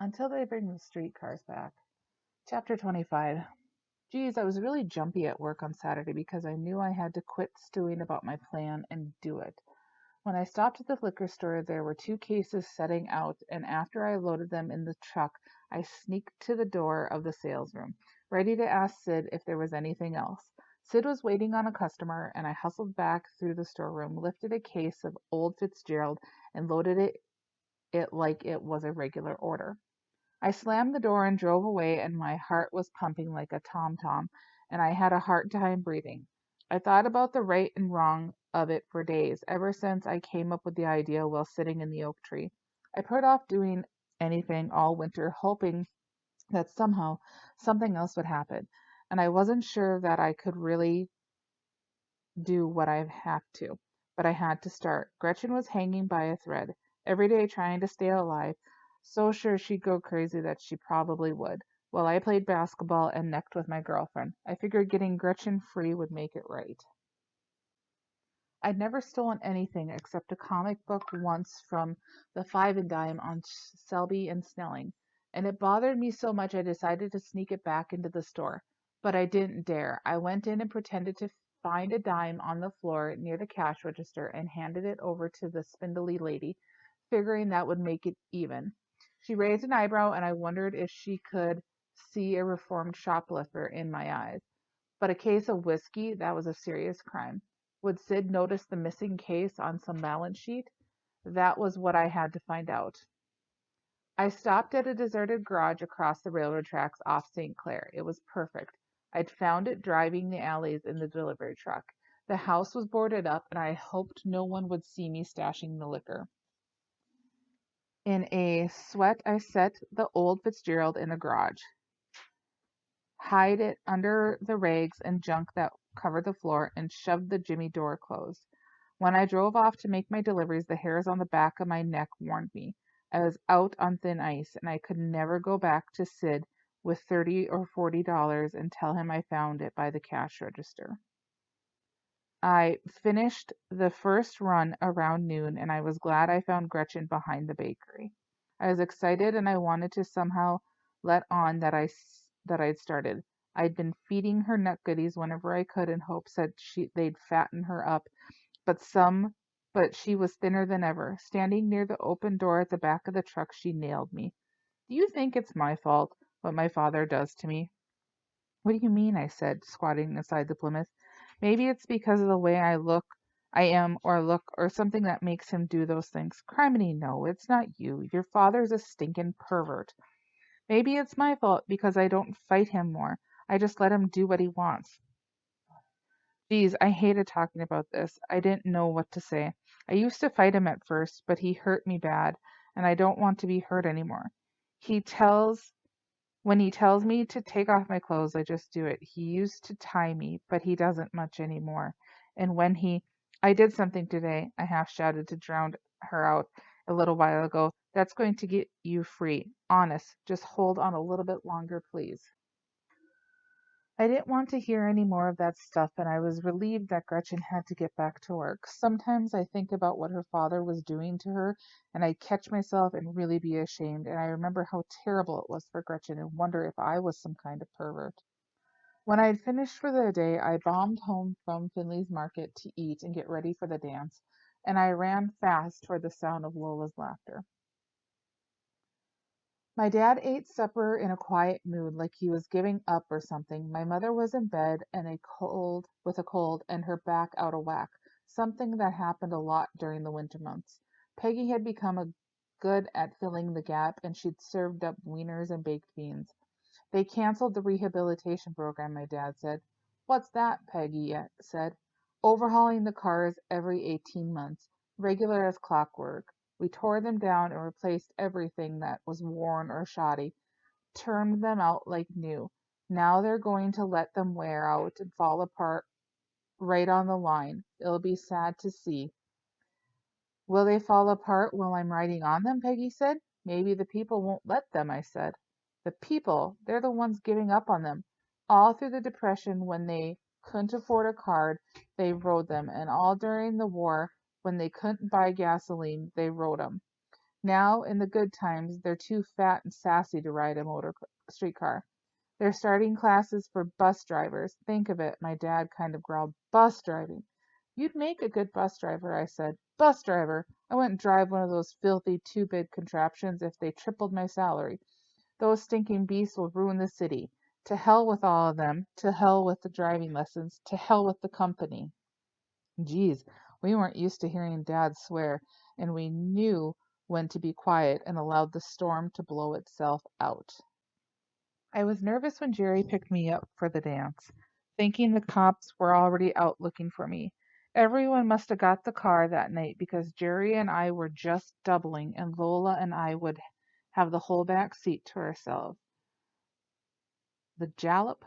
until they bring the streetcars back. Chapter 25. Geez, I was really jumpy at work on Saturday because I knew I had to quit stewing about my plan and do it. When I stopped at the liquor store, there were 2 cases setting out, and after I loaded them in the truck, I sneaked to the door of the sales room, ready to ask Sid if there was anything else. Sid was waiting on a customer, and I hustled back through the storeroom, lifted a case of Old Fitzgerald, and loaded it like it was a regular order. I slammed the door and drove away, and my heart was pumping like a tom-tom, and I had a hard time breathing. I thought about the right and wrong of it for days, ever since I came up with the idea while sitting in the oak tree. I put off doing anything all winter, hoping that somehow something else would happen, and I wasn't sure that I could really do what I have to, but I had to start. Gretchen was hanging by a thread, every day trying to stay alive, so sure she'd go crazy that she probably would. While I played basketball and necked with my girlfriend, I figured getting Gretchen free would make it right. I'd never stolen anything except a comic book once from the Five and Dime on Selby and Snelling, and it bothered me so much I decided to sneak it back into the store. But I didn't dare. I went in and pretended to find a dime on the floor near the cash register and handed it over to the spindly lady, figuring that would make it even. She raised an eyebrow, and I wondered if she could see a reformed shoplifter in my eyes. But a case of whiskey, that was a serious crime. Would Sid notice the missing case on some balance sheet? That was what I had to find out. I stopped at a deserted garage across the railroad tracks off St. Clair. It was perfect. I'd found it driving the alleys in the delivery truck. The house was boarded up, and I hoped no one would see me stashing the liquor. In a sweat, I set the old Fitzgerald in the garage, hid it under the rags and junk that covered the floor, and shoved the Jimmy door closed. When I drove off to make my deliveries, the hairs on the back of my neck warned me. I was out on thin ice, and I could never go back to Sid with $30 or $40 and tell him I found it by the cash register. I finished the first run around noon, and I was glad I found Gretchen behind the bakery. I was excited, and I wanted to somehow let on that I'd started. I'd been feeding her nut goodies whenever I could in hopes that they'd fatten her up, but she was thinner than ever. Standing near the open door at the back of the truck, she nailed me. Do you think it's my fault what my father does to me? What do you mean? I said, squatting beside the Plymouth. Maybe it's because of the way I am or look, or something that makes him do those things. Criminy, no, it's not you. Your father's a stinking pervert. Maybe it's my fault because I don't fight him more. I just let him do what he wants. Geez, I hated talking about this. I didn't know what to say. I used to fight him at first, but he hurt me bad, and I don't want to be hurt anymore. He tells When he tells me to take off my clothes, I just do it. He used to tie me, but he doesn't much anymore. And I did something today, I half shouted to drown her out a little while ago. That's going to get you free. Honest. Just hold on a little bit longer, please. I didn't want to hear any more of that stuff, and I was relieved that Gretchen had to get back to work. Sometimes I think about what her father was doing to her, and I catch myself and really be ashamed, and I remember how terrible it was for Gretchen and wonder if I was some kind of pervert. When I had finished for the day, I bombed home from Finley's Market to eat and get ready for the dance, and I ran fast toward the sound of Lola's laughter. My dad ate supper in a quiet mood, like he was giving up or something. My mother was in bed with a cold and her back out of whack, something that happened a lot during the winter months. Peggy had become good at filling the gap, and she'd served up wieners and baked beans. They canceled the rehabilitation program, my dad said. What's that? Peggy said. Overhauling the cars every 18 months, regular as clockwork. We tore them down and replaced everything that was worn or shoddy, turned them out like new. Now they're going to let them wear out and fall apart right on the line. It'll be sad to see. Will they fall apart while I'm riding on them? Peggy said. Maybe the people won't let them, I said. The people, they're the ones giving up on them. All through the Depression, when they couldn't afford a car, they rode them, and all during the war, when they couldn't buy gasoline, they rode them. Now, in the good times, they're too fat and sassy to ride a streetcar. They're starting classes for bus drivers. Think of it, my dad kind of growled. Bus driving. You'd make a good bus driver, I said. Bus driver. I wouldn't drive one of those filthy two-bid contraptions if they tripled my salary. Those stinking beasts will ruin the city. To hell with all of them. To hell with the driving lessons. To hell with the company. Geez, we weren't used to hearing Dad swear, and we knew when to be quiet and allowed the storm to blow itself out. I was nervous when Jerry picked me up for the dance, thinking the cops were already out looking for me. Everyone must have got the car that night because Jerry and I were just doubling, and Lola and I would have the whole back seat to ourselves. The jalop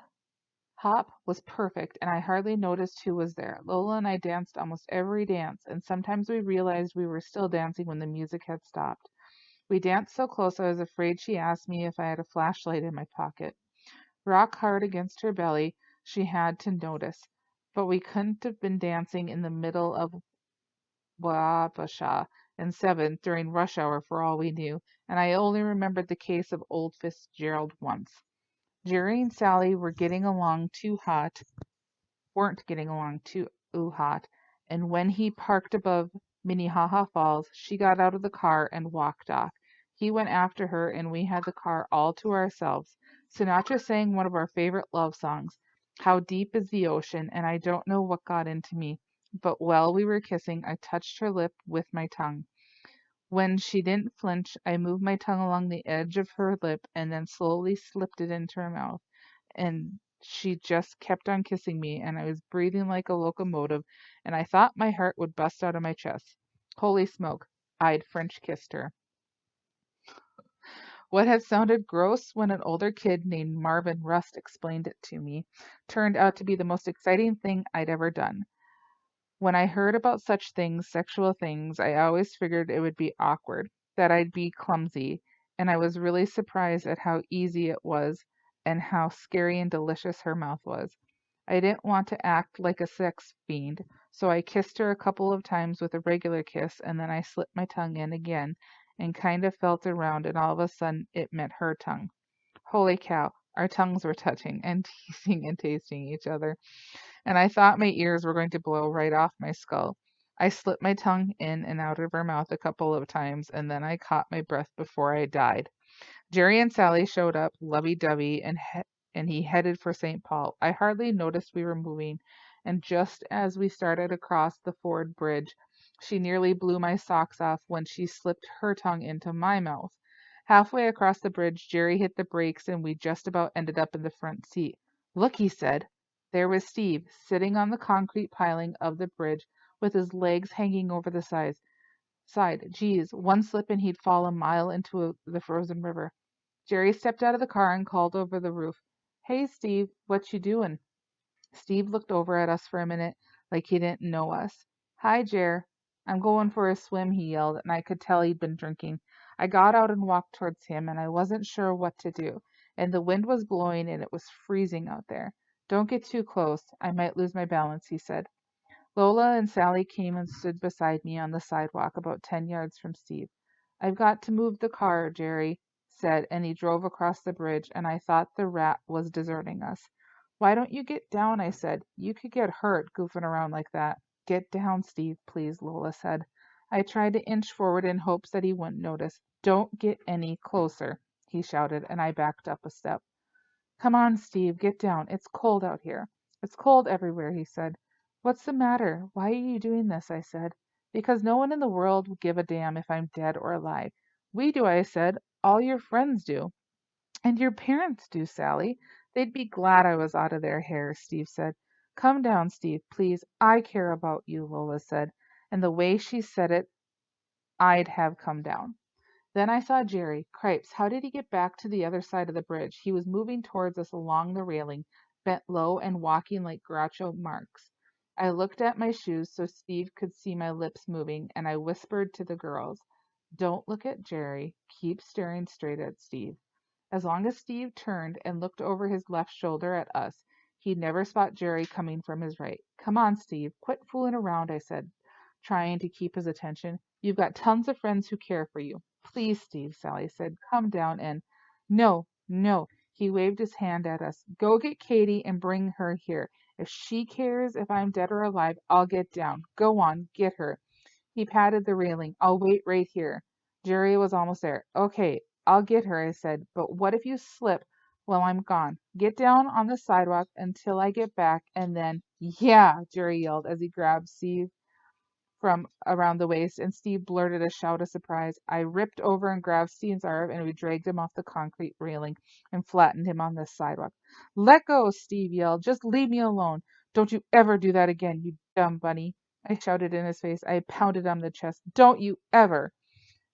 hop was perfect, and I hardly noticed who was there. Lola and I danced almost every dance, and sometimes we realized we were still dancing when the music had stopped. We danced so close I was afraid she asked me if I had a flashlight in my pocket. Rock hard against her belly, she had to notice. But we couldn't have been dancing in the middle of Wabasha and 7th during rush hour for all we knew, and I only remembered the case of Old Fitzgerald once. Jerry and Sally weren't getting along too hot, and when he parked above Minnehaha Falls, she got out of the car and walked off. He went after her, and we had the car all to ourselves. Sinatra sang one of our favorite love songs, How Deep is the Ocean, and I don't know what got into me, but while we were kissing, I touched her lip with my tongue. When she didn't flinch, I moved my tongue along the edge of her lip and then slowly slipped it into her mouth. And she just kept on kissing me, and I was breathing like a locomotive, and I thought my heart would bust out of my chest. Holy smoke, I'd French kissed her. What had sounded gross when an older kid named Marvin Rust explained it to me turned out to be the most exciting thing I'd ever done. When I heard about such things, sexual things, I always figured it would be awkward, that I'd be clumsy, and I was really surprised at how easy it was and how scary and delicious her mouth was. I didn't want to act like a sex fiend, so I kissed her a couple of times with a regular kiss, and then I slipped my tongue in again and kind of felt around, and all of a sudden it met her tongue. Holy cow, our tongues were touching and teasing and tasting each other, and I thought my ears were going to blow right off my skull. I slipped my tongue in and out of her mouth a couple of times, and then I caught my breath before I died. Jerry and Sally showed up, lovey-dovey, and he headed for St. Paul. I hardly noticed we were moving, and just as we started across the Ford Bridge, she nearly blew my socks off when she slipped her tongue into my mouth. Halfway across the bridge, Jerry hit the brakes, and we just about ended up in the front seat. Look, he said. There was Steve, sitting on the concrete piling of the bridge, with his legs hanging over the side. Geez, one slip and he'd fall a mile into the frozen river. Jerry stepped out of the car and called over the roof. Hey, Steve, what you doing? Steve looked over at us for a minute like he didn't know us. Hi, Jer. I'm going for a swim, he yelled, and I could tell he'd been drinking. I got out and walked towards him, and I wasn't sure what to do. And the wind was blowing, and it was freezing out there. Don't get too close. I might lose my balance, he said. Lola and Sally came and stood beside me on the sidewalk about 10 yards from Steve. I've got to move the car, Jerry said, and he drove across the bridge, and I thought the rat was deserting us. Why don't you get down, I said. You could get hurt goofing around like that. Get down, Steve, please, Lola said. I tried to inch forward in hopes that he wouldn't notice. Don't get any closer, he shouted, and I backed up a step. Come on, Steve, get down. It's cold out here. It's cold everywhere, he said. What's the matter? Why are you doing this? I said. Because no one in the world will give a damn if I'm dead or alive. We do, I said. All your friends do. And your parents do, Sally. They'd be glad I was out of their hair, Steve said. Come down, Steve, please. I care about you, Lola said. And the way she said it, I'd have come down. Then I saw Jerry. Cripes, how did he get back to the other side of the bridge? He was moving towards us along the railing, bent low and walking like Groucho Marx. I looked at my shoes so Steve could see my lips moving, and I whispered to the girls, Don't look at Jerry. Keep staring straight at Steve. As long as Steve turned and looked over his left shoulder at us, he'd never spot Jerry coming from his right. Come on, Steve. Quit fooling around, I said, trying to keep his attention. You've got tons of friends who care for you. Please, Steve, Sally said. Come down and... No, no. He waved his hand at us. Go get Katie and bring her here. If she cares if I'm dead or alive, I'll get down. Go on, get her. He patted the railing. I'll wait right here. Jerry was almost there. Okay, I'll get her, I said. But what if you slip while I'm gone? Get down on the sidewalk until I get back, and then... Yeah, Jerry yelled as he grabbed Steve from around the waist, and Steve blurted a shout of surprise. I ripped over and grabbed Steve's arm, and we dragged him off the concrete railing and flattened him on the sidewalk. Let go, Steve yelled. Just leave me alone. Don't you ever do that again, you dumb bunny. I shouted in his face. I pounded on the chest. Don't you ever.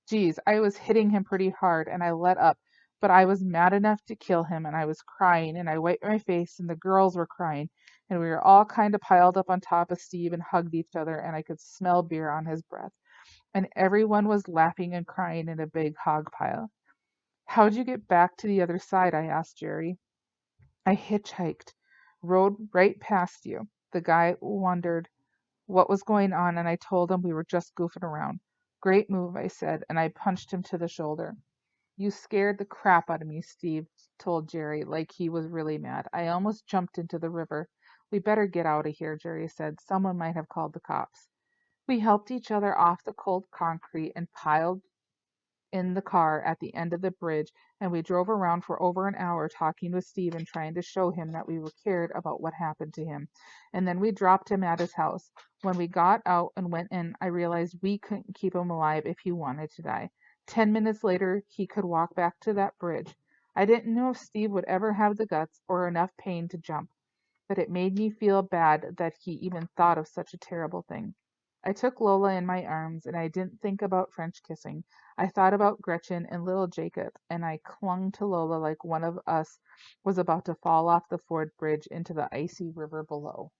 Geez, I was hitting him pretty hard, and I let up, but I was mad enough to kill him, and I was crying, and I wiped my face, and the girls were crying, and we were all kind of piled up on top of Steve and hugged each other, and I could smell beer on his breath, and everyone was laughing and crying in a big hog pile. How'd you get back to the other side? I asked Jerry. I hitchhiked, rode right past you. The guy wondered what was going on, and I told him we were just goofing around. Great move, I said, and I punched him to the shoulder. You scared the crap out of me, Steve told Jerry, like he was really mad. I almost jumped into the river. We better get out of here, Jerry said. Someone might have called the cops. We helped each other off the cold concrete and piled in the car at the end of the bridge, and we drove around for over an hour talking with Steve and trying to show him that we cared about what happened to him. And then we dropped him at his house. When we got out and went in, I realized we couldn't keep him alive if he wanted to die. 10 minutes later, he could walk back to that bridge. I didn't know if Steve would ever have the guts or enough pain to jump, but it made me feel bad that he even thought of such a terrible thing. I took Lola in my arms, and I didn't think about French kissing. I thought about Gretchen and little Jacob, and I clung to Lola like one of us was about to fall off the ford bridge into the icy river below.